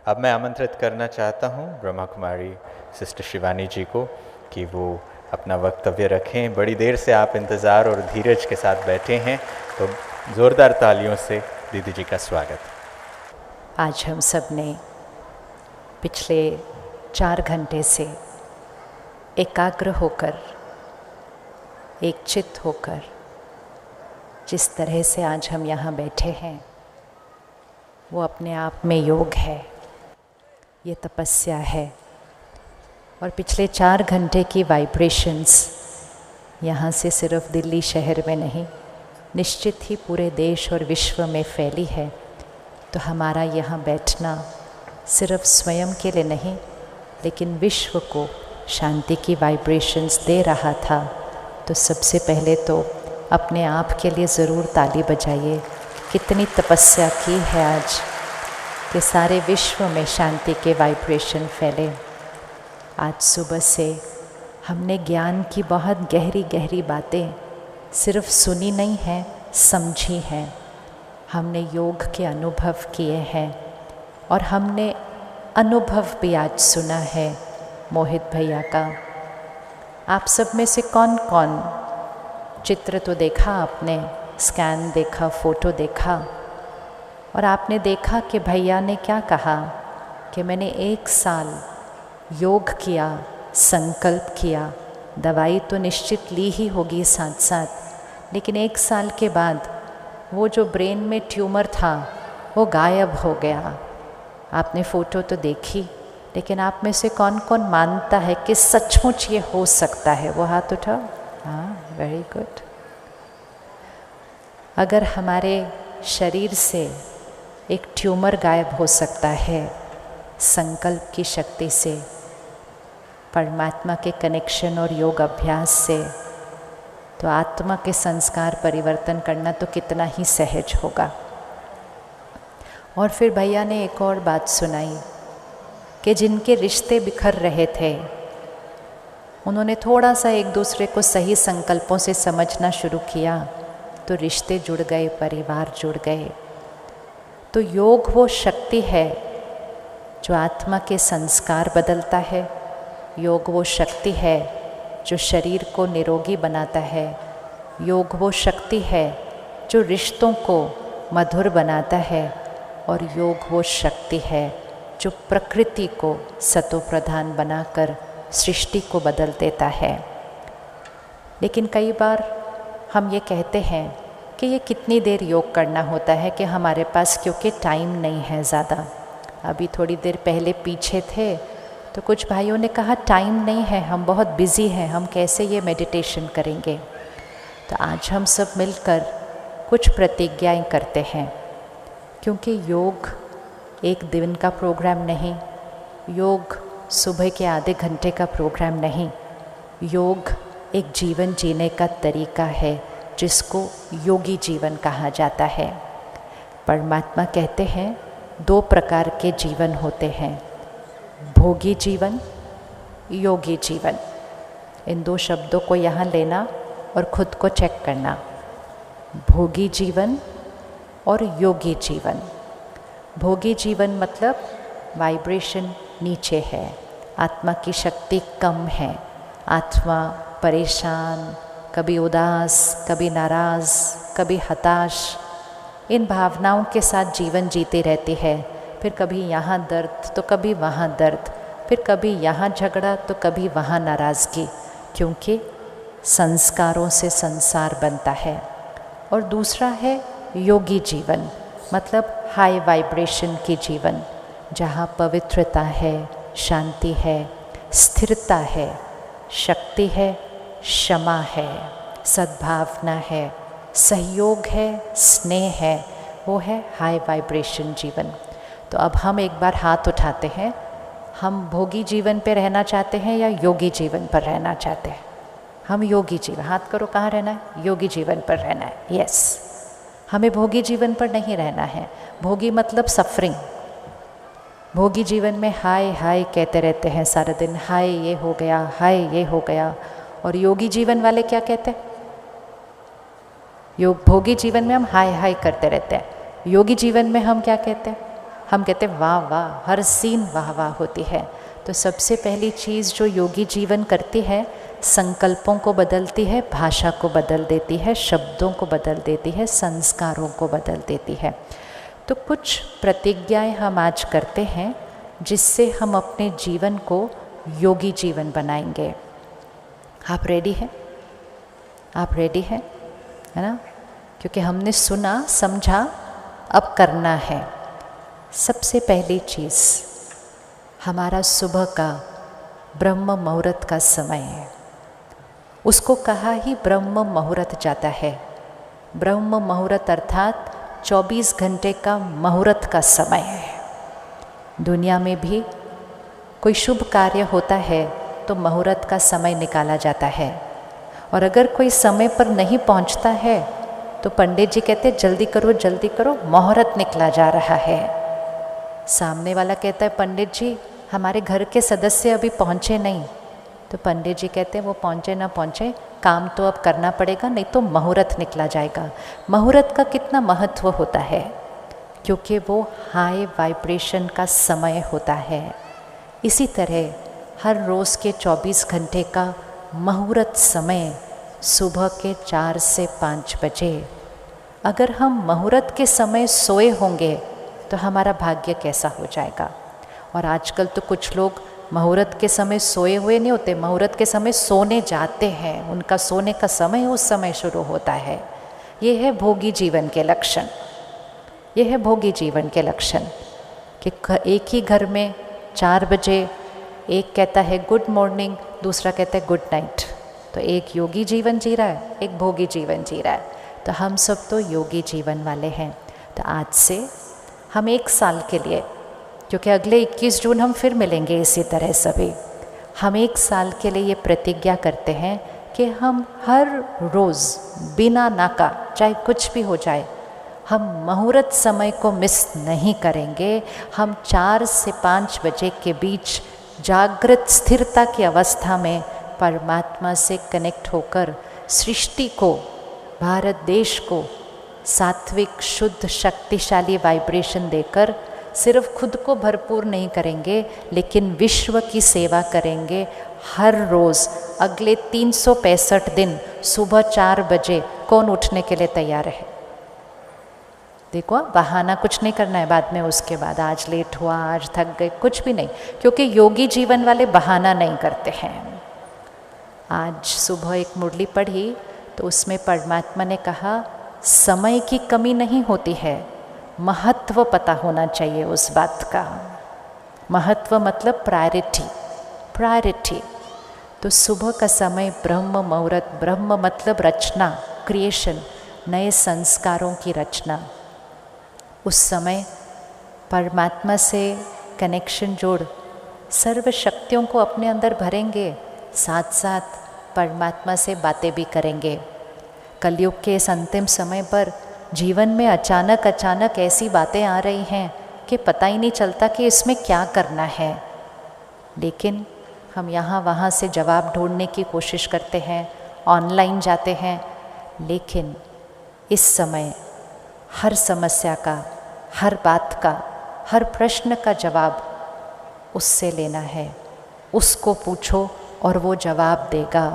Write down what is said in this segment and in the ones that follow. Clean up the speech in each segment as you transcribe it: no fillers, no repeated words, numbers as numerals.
अब मैं आमंत्रित करना चाहता हूँ ब्रह्मा कुमारी सिस्टर शिवानी जी को कि वो अपना वक्तव्य रखें। बड़ी देर से आप इंतज़ार और धीरज के साथ बैठे हैं, तो ज़ोरदार तालियों से दीदी जी का स्वागत। आज हम सब ने पिछले 4 घंटे से एकाग्र होकर, एक चित्त होकर जिस तरह से आज हम यहाँ बैठे हैं वो अपने आप में योग है, ये तपस्या है। और पिछले 4 घंटे की वाइब्रेशंस यहाँ से सिर्फ दिल्ली शहर में नहीं, निश्चित ही पूरे देश और विश्व में फैली है। तो हमारा यहाँ बैठना सिर्फ स्वयं के लिए नहीं, लेकिन विश्व को शांति की वाइब्रेशंस दे रहा था। तो सबसे पहले तो अपने आप के लिए ज़रूर ताली बजाइए। कितनी तपस्या की है आज कि सारे विश्व में शांति के वाइब्रेशन फैले। आज सुबह से हमने ज्ञान की बहुत गहरी गहरी बातें सिर्फ सुनी नहीं हैं, समझी हैं। हमने योग के अनुभव किए हैं और हमने अनुभव भी आज सुना है मोहित भैया का। आप सब में से कौन कौन चित्र तो देखा आपने, स्कैन देखा, फ़ोटो देखा, और आपने देखा कि भैया ने क्या कहा कि मैंने 1 साल योग किया, संकल्प किया। दवाई तो निश्चित ली ही होगी साथ साथ, लेकिन 1 साल के बाद वो जो ब्रेन में ट्यूमर था वो गायब हो गया। आपने फ़ोटो तो देखी, लेकिन आप में से कौन कौन मानता है कि सचमुच ये हो सकता है? वो हाथ उठाओ। हाँ, वेरी गुड। अगर हमारे शरीर से एक ट्यूमर गायब हो सकता है संकल्प की शक्ति से, परमात्मा के कनेक्शन और योग अभ्यास से, तो आत्मा के संस्कार परिवर्तन करना तो कितना ही सहज होगा। और फिर भैया ने एक और बात सुनाई कि जिनके रिश्ते बिखर रहे थे, उन्होंने थोड़ा सा एक दूसरे को सही संकल्पों से समझना शुरू किया तो रिश्ते जुड़ गए, परिवार जुड़ गए। तो योग वो शक्ति है जो आत्मा के संस्कार बदलता है। योग वो शक्ति है जो शरीर को निरोगी बनाता है। योग वो शक्ति है जो रिश्तों को मधुर बनाता है। और योग वो शक्ति है जो प्रकृति को सतो प्रधान बनाकर सृष्टि को बदल देता है। लेकिन कई बार हम ये कहते हैं कि ये कितनी देर योग करना होता है कि हमारे पास क्योंकि टाइम नहीं है ज़्यादा। अभी थोड़ी देर पहले पीछे थे तो कुछ भाइयों ने कहा टाइम नहीं है, हम बहुत बिज़ी हैं, हम कैसे ये मेडिटेशन करेंगे। तो आज हम सब मिलकर कुछ प्रतिज्ञाएं करते हैं, क्योंकि योग एक दिन का प्रोग्राम नहीं, योग सुबह के आधे घंटे का प्रोग्राम नहीं, योग एक जीवन जीने का तरीका है जिसको योगी जीवन कहा जाता है। परमात्मा कहते हैं 2 प्रकार के जीवन होते हैं, भोगी जीवन, योगी जीवन। इन 2 शब्दों को यहाँ लेना और खुद को चेक करना, भोगी जीवन और योगी जीवन। भोगी जीवन मतलब वाइब्रेशन नीचे है, आत्मा की शक्ति कम है, आत्मा परेशान, कभी उदास, कभी नाराज़, कभी हताश, इन भावनाओं के साथ जीवन जीती रहती है। फिर कभी यहाँ दर्द तो कभी वहाँ दर्द, फिर कभी यहाँ झगड़ा तो कभी वहाँ नाराज़गी, क्योंकि संस्कारों से संसार बनता है। और दूसरा है योगी जीवन, मतलब हाई वाइब्रेशन की जीवन, जहाँ पवित्रता है, शांति है, स्थिरता है, शक्ति है, क्षमा है, सद्भावना है, सहयोग है, स्नेह है, वो है हाई वाइब्रेशन जीवन। तो अब हम एक बार हाथ उठाते हैं, हम भोगी जीवन पे रहना चाहते हैं या योगी जीवन पर रहना चाहते हैं? हम योगी जीवन, हाथ करो, कहाँ रहना है? योगी जीवन पर रहना है। यस, हमें भोगी जीवन पर नहीं रहना है। भोगी मतलब सफरिंग। भोगी जीवन में हाय हाय कहते रहते हैं सारा दिन, हाय ये हो गया, हाय ये हो गया। और योगी जीवन वाले क्या कहते हैं? भोगी जीवन में हम हाय हाय करते रहते हैं, योगी जीवन में हम क्या कहते हैं? हम कहते वाह वाह, हर सीन वाह वाह होती है। तो सबसे पहली चीज़ जो योगी जीवन करती है, संकल्पों को बदलती है, भाषा को बदल देती है, शब्दों को बदल देती है, संस्कारों को बदल देती है। तो कुछ प्रतिज्ञाएं हम आज करते हैं जिससे हम अपने जीवन को योगी जीवन बनाएंगे। आप रेडी हैं? आप रेडी हैं? है ना? क्योंकि हमने सुना, समझा, अब करना है। सबसे पहली चीज़, हमारा सुबह का ब्रह्म मुहूर्त का समय है, उसको कहा ही ब्रह्म मुहूर्त जाता है। ब्रह्म मुहूर्त अर्थात 24 घंटे का मुहूर्त का समय है। दुनिया में भी कोई शुभ कार्य होता है तो मुहूर्त का समय निकाला जाता है, और अगर कोई समय पर नहीं पहुंचता है तो पंडित जी कहते जल्दी करो, मुहूर्त निकला जा रहा है। सामने वाला कहता है पंडित जी हमारे घर के सदस्य अभी पहुंचे नहीं, तो पंडित जी कहते हैं वो पहुंचे ना पहुंचे, काम तो अब करना पड़ेगा, नहीं तो मुहूर्त निकला जाएगा। मुहूर्त का कितना महत्व होता है, क्योंकि वो हाई वाइब्रेशन का समय होता है। इसी तरह हर रोज़ के 24 घंटे का मुहूर्त समय सुबह के 4 से 5 बजे। अगर हम मुहूर्त के समय सोए होंगे तो हमारा भाग्य कैसा हो जाएगा। और आजकल तो कुछ लोग मुहूर्त के समय सोए हुए नहीं होते, मुहूर्त के समय सोने जाते हैं, उनका सोने का समय उस समय शुरू होता है। ये है भोगी जीवन के लक्षण। ये है भोगी जीवन के लक्षण कि एक ही घर में 4 बजे एक कहता है गुड मॉर्निंग, दूसरा कहता है गुड नाइट। तो एक योगी जीवन जी रहा है, एक भोगी जीवन जी रहा है। तो हम सब तो योगी जीवन वाले हैं। तो आज से हम 1 साल के लिए, क्योंकि अगले 21 जून हम फिर मिलेंगे इसी तरह सभी, हम 1 साल के लिए ये प्रतिज्ञा करते हैं कि हम हर रोज़ बिना नाका, चाहे कुछ भी हो जाए, हम मुहूर्त समय को मिस नहीं करेंगे। हम 4 से 5 बजे के बीच जागृत स्थिरता की अवस्था में परमात्मा से कनेक्ट होकर सृष्टि को, भारत देश को सात्विक शुद्ध शक्तिशाली वाइब्रेशन देकर सिर्फ खुद को भरपूर नहीं करेंगे, लेकिन विश्व की सेवा करेंगे। हर रोज़ अगले 365 दिन सुबह 4 बजे कौन उठने के लिए तैयार है? देखो, बहाना कुछ नहीं करना है बाद में, उसके बाद आज लेट हुआ, आज थक गए, कुछ भी नहीं, क्योंकि योगी जीवन वाले बहाना नहीं करते हैं। आज सुबह एक मुरली पढ़ी तो उसमें परमात्मा ने कहा समय की कमी नहीं होती है, महत्व पता होना चाहिए उस बात का। महत्व मतलब प्रायोरिटी, प्रायोरिटी। तो सुबह का समय ब्रह्म मुहूर्त, ब्रह्म मतलब रचना, क्रिएशन, नए संस्कारों की रचना। उस समय परमात्मा से कनेक्शन जोड़ सर्व शक्तियों को अपने अंदर भरेंगे, साथ साथ परमात्मा से बातें भी करेंगे। कलयुग के इस अंतिम समय पर जीवन में अचानक अचानक ऐसी बातें आ रही हैं कि पता ही नहीं चलता कि इसमें क्या करना है, लेकिन हम यहाँ वहाँ से जवाब ढूंढने की कोशिश करते हैं, ऑनलाइन जाते हैं, लेकिन इस समय हर समस्या का, हर बात का, हर प्रश्न का जवाब उससे लेना है। उसको पूछो और वो जवाब देगा।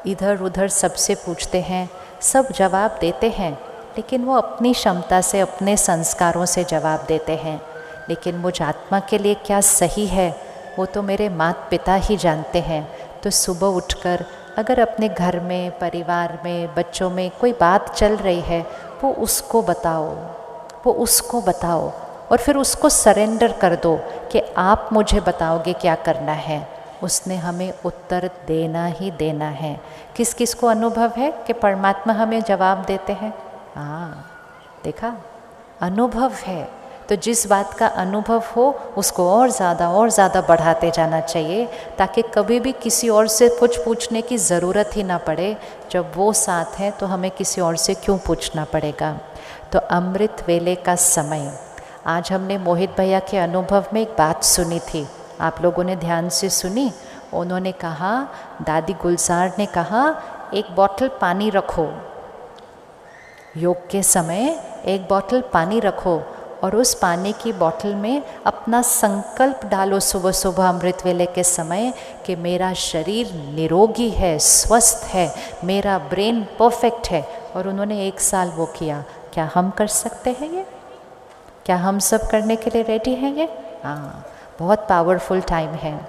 इधर उधर सबसे पूछते हैं, सब जवाब देते हैं, लेकिन वो अपनी क्षमता से, अपने संस्कारों से जवाब देते हैं। लेकिन मुझ आत्मा के लिए क्या सही है वो तो मेरे माता पिता ही जानते हैं। तो सुबह उठकर अगर अपने घर में, परिवार में, बच्चों में कोई बात चल रही है, वो उसको बताओ, वो उसको बताओ, और फिर उसको सरेंडर कर दो कि आप मुझे बताओगे क्या करना है। उसने हमें उत्तर देना ही देना है। किस किस को अनुभव है कि परमात्मा हमें जवाब देते हैं? हाँ, देखा, अनुभव है। तो जिस बात का अनुभव हो उसको और ज़्यादा बढ़ाते जाना चाहिए, ताकि कभी भी किसी और से कुछ पूछने की ज़रूरत ही ना पड़े। जब वो साथ है तो हमें किसी और से क्यों पूछना पड़ेगा। तो अमृत वेले का समय, आज हमने मोहित भैया के अनुभव में एक बात सुनी थी, आप लोगों ने ध्यान से सुनी। उन्होंने कहा, दादी गुलजार ने कहा, एक बॉटल पानी रखो, योग के समय एक बॉटल पानी रखो और उस पानी की बोतल में अपना संकल्प डालो सुबह सुबह अमृत वेले के समय कि मेरा शरीर निरोगी है, स्वस्थ है, मेरा ब्रेन परफेक्ट है। और उन्होंने 1 साल वो किया। क्या हम कर सकते हैं ये? क्या हम सब करने के लिए रेडी हैं ये? हाँ, बहुत पावरफुल टाइम है।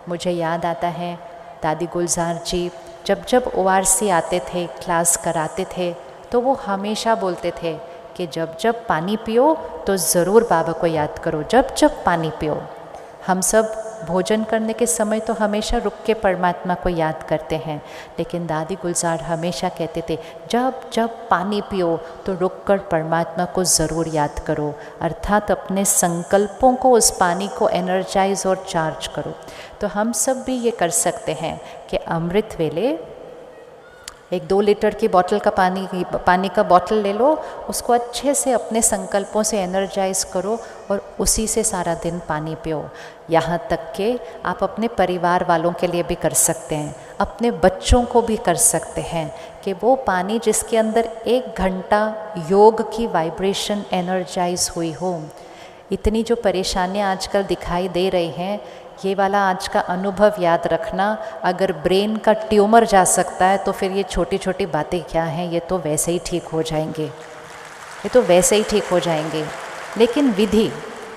मुझे याद आता है दादी गुलजार जी जब जब ORC आते थे, क्लास कराते थे, तो वो हमेशा बोलते थे कि जब जब पानी पियो तो ज़रूर बाबा को याद करो, जब जब पानी पियो। हम सब भोजन करने के समय तो हमेशा रुक के परमात्मा को याद करते हैं, लेकिन दादी गुलजार हमेशा कहते थे जब जब पानी पियो तो रुक कर परमात्मा को ज़रूर याद करो, अर्थात अपने संकल्पों को, उस पानी को एनर्जाइज और चार्ज करो। तो हम सब भी ये कर सकते हैं कि अमृत वेले एक 2 लीटर की बॉटल का पानी का बॉटल ले लो, उसको अच्छे से अपने संकल्पों से एनर्जाइज करो और उसी से सारा दिन पानी पियो। यहाँ तक कि आप अपने परिवार वालों के लिए भी कर सकते हैं, अपने बच्चों को भी कर सकते हैं कि वो पानी जिसके अंदर 1 घंटा योग की वाइब्रेशन एनर्जाइज हुई हो। इतनी जो परेशानियाँ आजकल दिखाई दे रही हैं, ये वाला आज का अनुभव याद रखना, अगर ब्रेन का ट्यूमर जा सकता है तो फिर ये छोटी छोटी बातें क्या हैं, ये तो वैसे ही ठीक हो जाएंगे, ये तो वैसे ही ठीक हो जाएंगे। लेकिन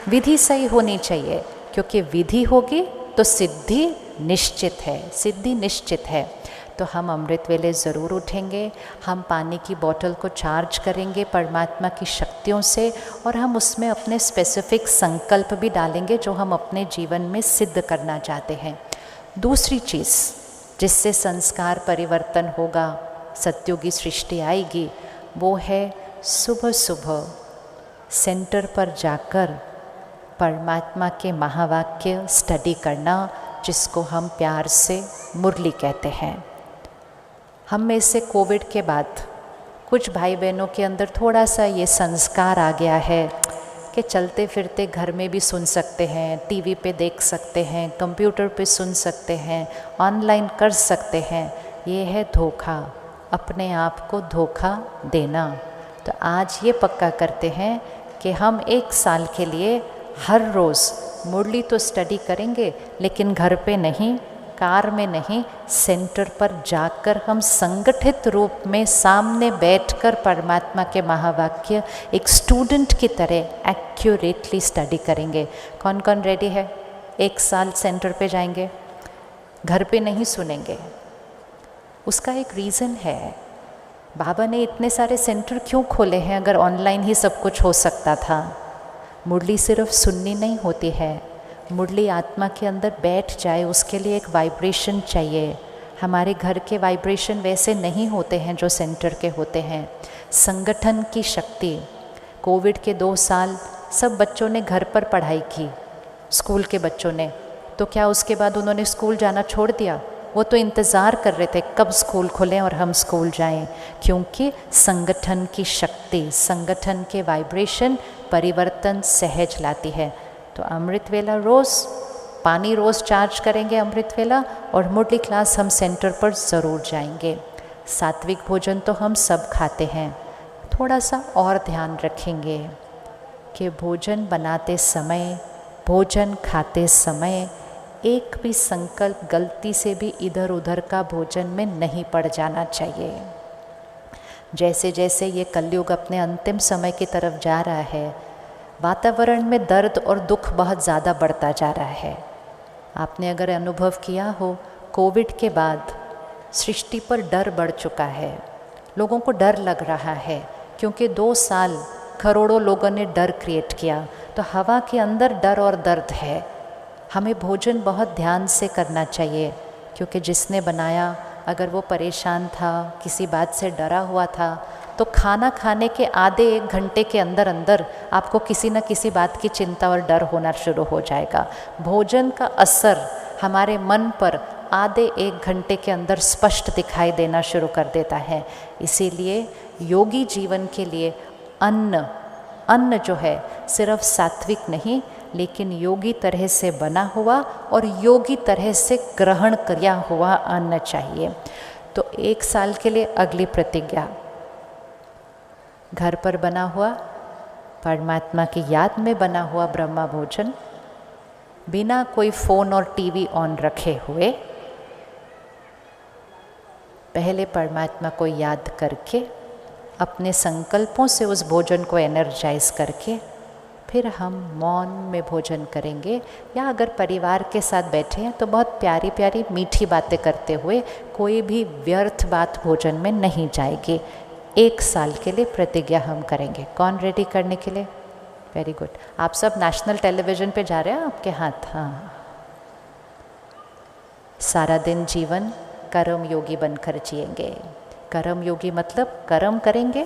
विधि सही होनी चाहिए, क्योंकि विधि होगी तो सिद्धि निश्चित है, सिद्धि निश्चित है। तो हम अमृत वेले ज़रूर उठेंगे, हम पानी की बोतल को चार्ज करेंगे परमात्मा की शक्तियों से, और हम उसमें अपने स्पेसिफिक संकल्प भी डालेंगे जो हम अपने जीवन में सिद्ध करना चाहते हैं। दूसरी चीज़ जिससे संस्कार परिवर्तन होगा, सत्युगी सृष्टि आएगी, वो है सुबह सुबह सेंटर पर जाकर परमात्मा के महावाक्य स्टडी करना, जिसको हम प्यार से मुरली कहते हैं। हम में से कोविड के बाद कुछ भाई बहनों के अंदर थोड़ा सा ये संस्कार आ गया है कि चलते फिरते घर में भी सुन सकते हैं, टीवी पे देख सकते हैं, कंप्यूटर पे सुन सकते हैं, ऑनलाइन कर सकते हैं। ये है धोखा, अपने आप को धोखा देना। तो आज ये पक्का करते हैं कि हम 1 साल के लिए हर रोज़ मुरली तो स्टडी करेंगे, लेकिन घर पे नहीं, कार में नहीं, सेंटर पर जाकर हम संगठित रूप में सामने बैठकर परमात्मा के महावाक्य एक स्टूडेंट की तरह एक्यूरेटली स्टडी करेंगे। कौन कौन रेडी है? 1 साल सेंटर पे जाएंगे, घर पे नहीं सुनेंगे। उसका एक रीज़न है, बाबा ने इतने सारे सेंटर क्यों खोले हैं अगर ऑनलाइन ही सब कुछ हो सकता था। मुरली सिर्फ सुननी नहीं होती है, मुरली आत्मा के अंदर बैठ जाए, उसके लिए एक वाइब्रेशन चाहिए। हमारे घर के वाइब्रेशन वैसे नहीं होते हैं जो सेंटर के होते हैं। संगठन की शक्ति, कोविड के 2 साल सब बच्चों ने घर पर पढ़ाई की, स्कूल के बच्चों ने, तो क्या उसके बाद उन्होंने स्कूल जाना छोड़ दिया? वो तो इंतज़ार कर रहे थे कब स्कूल खुलें और हम स्कूल जाएं, क्योंकि संगठन की शक्ति, संगठन के वाइब्रेशन परिवर्तन सहज लाती है। तो अमृत वेला रोज़ पानी रोज़ चार्ज करेंगे अमृत वेला, और मुरली क्लास हम सेंटर पर ज़रूर जाएंगे। सात्विक भोजन तो हम सब खाते हैं, थोड़ा सा और ध्यान रखेंगे कि भोजन बनाते समय, भोजन खाते समय एक भी संकल्प गलती से भी इधर उधर का भोजन में नहीं पड़ जाना चाहिए। जैसे जैसे ये कलयुग अपने अंतिम समय की तरफ जा रहा है, वातावरण में दर्द और दुख बहुत ज़्यादा बढ़ता जा रहा है। आपने अगर अनुभव किया हो, कोविड के बाद सृष्टि पर डर बढ़ चुका है, लोगों को डर लग रहा है, क्योंकि 2 साल करोड़ों लोगों ने डर क्रिएट किया। तो हवा के अंदर डर और दर्द है। हमें भोजन बहुत ध्यान से करना चाहिए, क्योंकि जिसने बनाया अगर वो परेशान था, किसी बात से डरा हुआ था, तो खाना खाने के आधे 1 घंटे के अंदर अंदर आपको किसी न किसी बात की चिंता और डर होना शुरू हो जाएगा। भोजन का असर हमारे मन पर आधे 1 घंटे के अंदर स्पष्ट दिखाई देना शुरू कर देता है। इसीलिए योगी जीवन के लिए अन्न जो है सिर्फ सात्विक नहीं, लेकिन योगी तरह से बना हुआ और योगी तरह से ग्रहण किया हुआ अन्न चाहिए। तो 1 साल के लिए अगली प्रतिज्ञा, घर पर बना हुआ परमात्मा की याद में बना हुआ ब्रह्मा भोजन बिना कोई फ़ोन और टीवी ऑन रखे हुए पहले परमात्मा को याद करके अपने संकल्पों से उस भोजन को एनर्जाइज करके फिर हम मौन में भोजन करेंगे, या अगर परिवार के साथ बैठे हैं तो बहुत प्यारी प्यारी मीठी बातें करते हुए, कोई भी व्यर्थ बात भोजन में नहीं जाएगी। 1 साल के लिए प्रतिज्ञा हम करेंगे। कौन रेडी करने के लिए? Very good. आप सब नेशनल टेलीविज़न पे जा रहे हैं, आपके हाथ? हाँ। सारा दिन जीवन कर्म योगी बनकर जिएंगे। कर्म योगी मतलब कर्म करेंगे,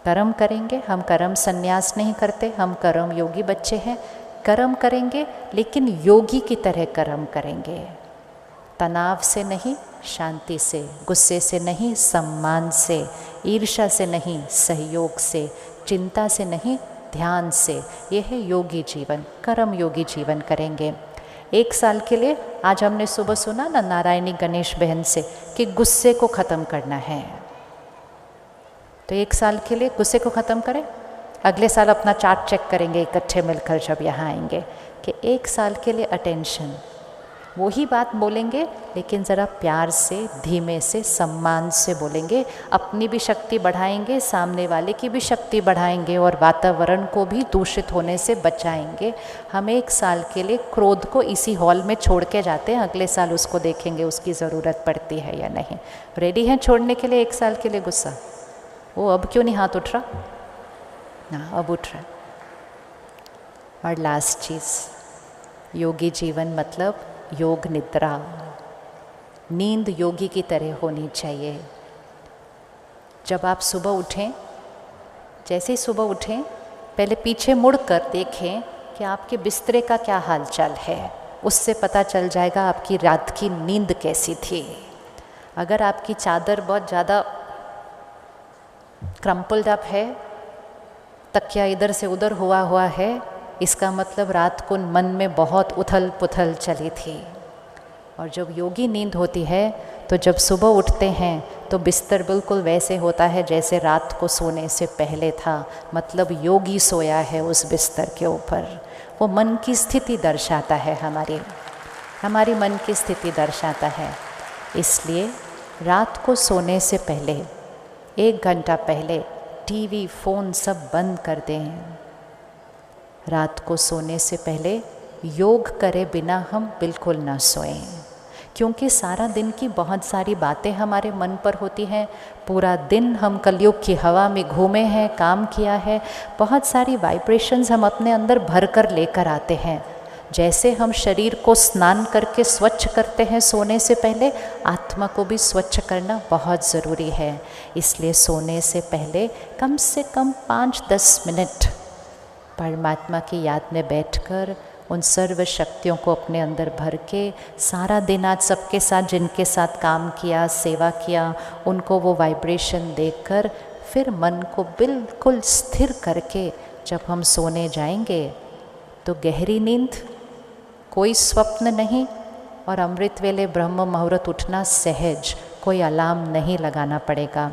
कर्म करेंगे। हम कर्म संन्यास नहीं करते, हम कर्म योगी बच्चे हैं। कर्म करेंगे लेकिन योगी की तरह कर्म करेंगे। तनाव से नहीं, शांति से, गुस्से से नहीं, सम्मान से, ईर्ष्या से नहीं, सहयोग से, चिंता से नहीं, ध्यान से। यह है योगी जीवन, कर्म योगी जीवन करेंगे। 1 साल के लिए आज हमने सुबह सुना ना नारायणी गणेश बहन से कि गुस्से को ख़त्म करना है, तो 1 साल के लिए गुस्से को ख़त्म करें। अगले साल अपना चार्ट चेक करेंगे इकट्ठे मिलकर जब यहाँ आएंगे कि 1 साल के लिए अटेंशन, वही बात बोलेंगे लेकिन ज़रा प्यार से, धीमे से, सम्मान से बोलेंगे। अपनी भी शक्ति बढ़ाएंगे, सामने वाले की भी शक्ति बढ़ाएंगे और वातावरण को भी दूषित होने से बचाएंगे। हम 1 साल के लिए क्रोध को इसी हॉल में छोड़ के जाते हैं, अगले साल उसको देखेंगे उसकी ज़रूरत पड़ती है या नहीं। रेडी हैं छोड़ने के लिए 1 साल के लिए गुस्सा? वो अब क्यों नहीं हाथ उठ रहा? ना, अब उठ रहा। और लास्ट चीज़, योगी जीवन मतलब योग निद्रा। नींद योगी की तरह होनी चाहिए। जब आप सुबह उठें, जैसे ही सुबह उठें, पहले पीछे मुड़कर देखें कि आपके बिस्तरे का क्या हालचाल है। उससे पता चल जाएगा आपकी रात की नींद कैसी थी। अगर आपकी चादर बहुत ज़्यादा क्रम्पल्ड अप है, तकिया इधर से उधर हुआ है, इसका मतलब रात को मन में बहुत उथल पुथल चली थी। और जब योगी नींद होती है तो जब सुबह उठते हैं तो बिस्तर बिल्कुल वैसे होता है जैसे रात को सोने से पहले था। मतलब योगी सोया है उस बिस्तर के ऊपर। वो मन की स्थिति दर्शाता है, हमारी मन की स्थिति दर्शाता है। इसलिए रात को सोने से पहले 1 घंटा पहले टीवी, फ़ोन सब बंद कर दें। रात को सोने से पहले योग करे बिना हम बिल्कुल ना सोएं, क्योंकि सारा दिन की बहुत सारी बातें हमारे मन पर होती हैं। पूरा दिन हम कलयुग की हवा में घूमे हैं, काम किया है, बहुत सारी वाइब्रेशंस हम अपने अंदर भर कर लेकर आते हैं। जैसे हम शरीर को स्नान करके स्वच्छ करते हैं सोने से पहले, आत्मा को भी स्वच्छ करना बहुत ज़रूरी है। इसलिए सोने से पहले कम से कम 5-10 मिनट परमात्मा की याद में बैठकर उन सर्व शक्तियों को अपने अंदर भर के, सारा दिन आज सबके साथ जिनके साथ काम किया, सेवा किया, उनको वो वाइब्रेशन देकर फिर मन को बिल्कुल स्थिर करके जब हम सोने जाएंगे तो गहरी नींद, कोई स्वप्न नहीं, और अमृत वेले ब्रह्म मुहूर्त उठना सहज, कोई अलार्म नहीं लगाना पड़ेगा।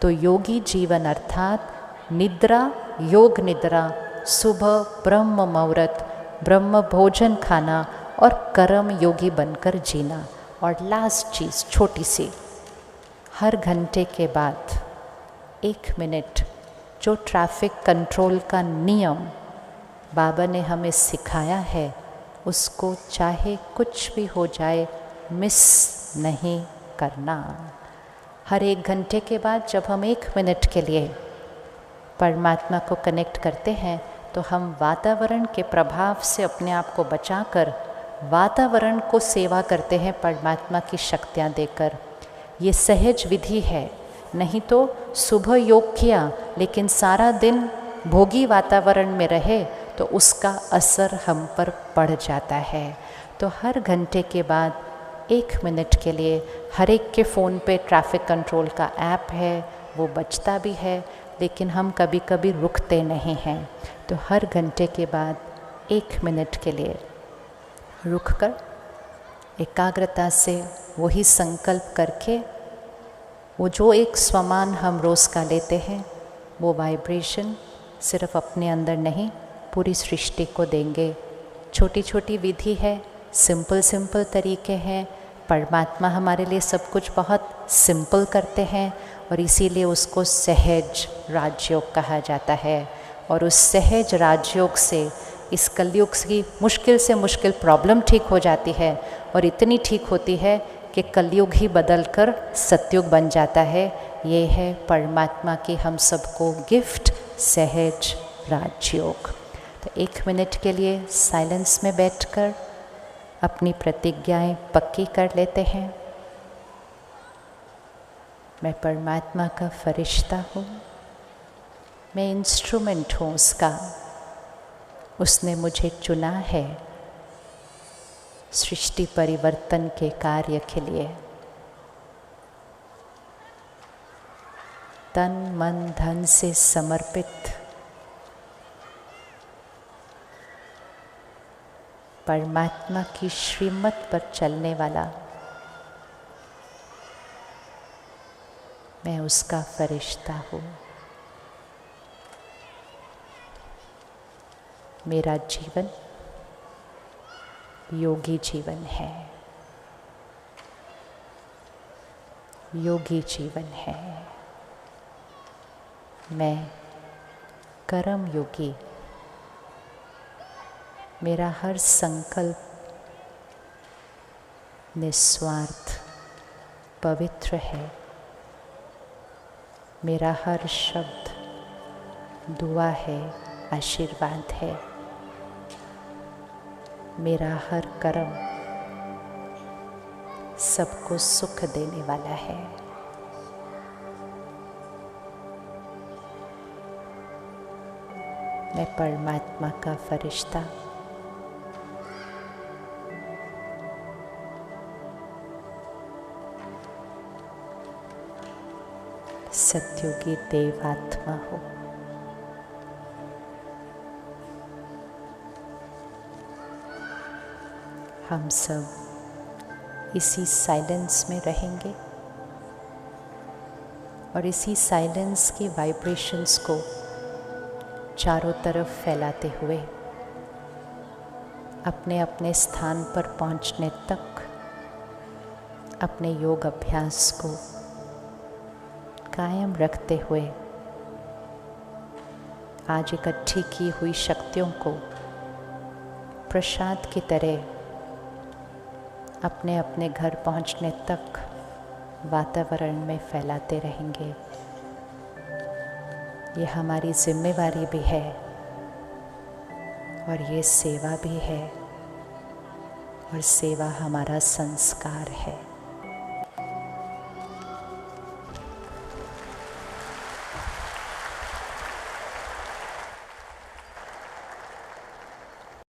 तो योगी जीवन अर्थात निद्रा, योग निद्रा, सुबह ब्रह्म मुहूर्त, ब्रह्म भोजन खाना और कर्म योगी बनकर जीना। और लास्ट चीज़ छोटी सी, हर घंटे के बाद 1 मिनट जो ट्रैफिक कंट्रोल का नियम बाबा ने हमें सिखाया है, उसको चाहे कुछ भी हो जाए मिस नहीं करना। हर 1 घंटे के बाद जब हम 1 मिनट के लिए परमात्मा को कनेक्ट करते हैं तो हम वातावरण के प्रभाव से अपने आप को बचाकर वातावरण को सेवा करते हैं परमात्मा की शक्तियाँ देकर। ये सहज विधि है। नहीं तो सुबह योग किया लेकिन सारा दिन भोगी वातावरण में रहे तो उसका असर हम पर पड़ जाता है। तो हर घंटे के बाद 1 मिनट के लिए हर एक के फ़ोन पे ट्रैफिक कंट्रोल का ऐप है, वो बजता भी है, लेकिन हम कभी कभी रुकते नहीं हैं। तो हर घंटे के बाद 1 मिनट के लिए रुक कर एकाग्रता से वही संकल्प करके वो जो एक स्वमान हम रोज़ का लेते हैं वो वाइब्रेशन सिर्फ अपने अंदर नहीं, पूरी सृष्टि को देंगे। छोटी छोटी विधि है, सिंपल सिंपल तरीके हैं। परमात्मा हमारे लिए सब कुछ बहुत सिंपल करते हैं और इसीलिए उसको सहज राजयोग कहा जाता है। और उस सहज राजयोग से इस कलयुग की मुश्किल से मुश्किल प्रॉब्लम ठीक हो जाती है और इतनी ठीक होती है कि कलयुग ही बदलकर सतयुग बन जाता है। ये है परमात्मा की हम सबको गिफ्ट, सहज राजयोग। तो 1 मिनट के लिए साइलेंस में बैठकर अपनी प्रतिज्ञाएं पक्की कर लेते हैं। मैं परमात्मा का फरिश्ता हूँ, मैं इंस्ट्रूमेंट हूँ उसका। उसने मुझे चुना है सृष्टि परिवर्तन के कार्य के लिए। तन मन धन से समर्पित परमात्मा की श्रीमत पर चलने वाला मैं उसका फरिश्ता हूँ। मेरा जीवन योगी जीवन है, योगी जीवन है। मैं कर्म योगी, मेरा हर संकल्प निस्वार्थ पवित्र है। मेरा हर शब्द दुआ है, आशीर्वाद है। मेरा हर कर्म सबको सुख देने वाला है। मैं परमात्मा का फरिश्ता, सत्युगी देवात्मा हूँ। हम सब इसी साइलेंस में रहेंगे और इसी साइलेंस की वाइब्रेशंस को चारों तरफ फैलाते हुए अपने अपने स्थान पर पहुंचने तक अपने योग अभ्यास को कायम रखते हुए आज इकट्ठी की हुई शक्तियों को प्रसाद की तरह अपने अपने घर पहुंचने तक वातावरण में फैलाते रहेंगे। ये हमारी जिम्मेवारी भी है और ये सेवा भी है और सेवा हमारा संस्कार है।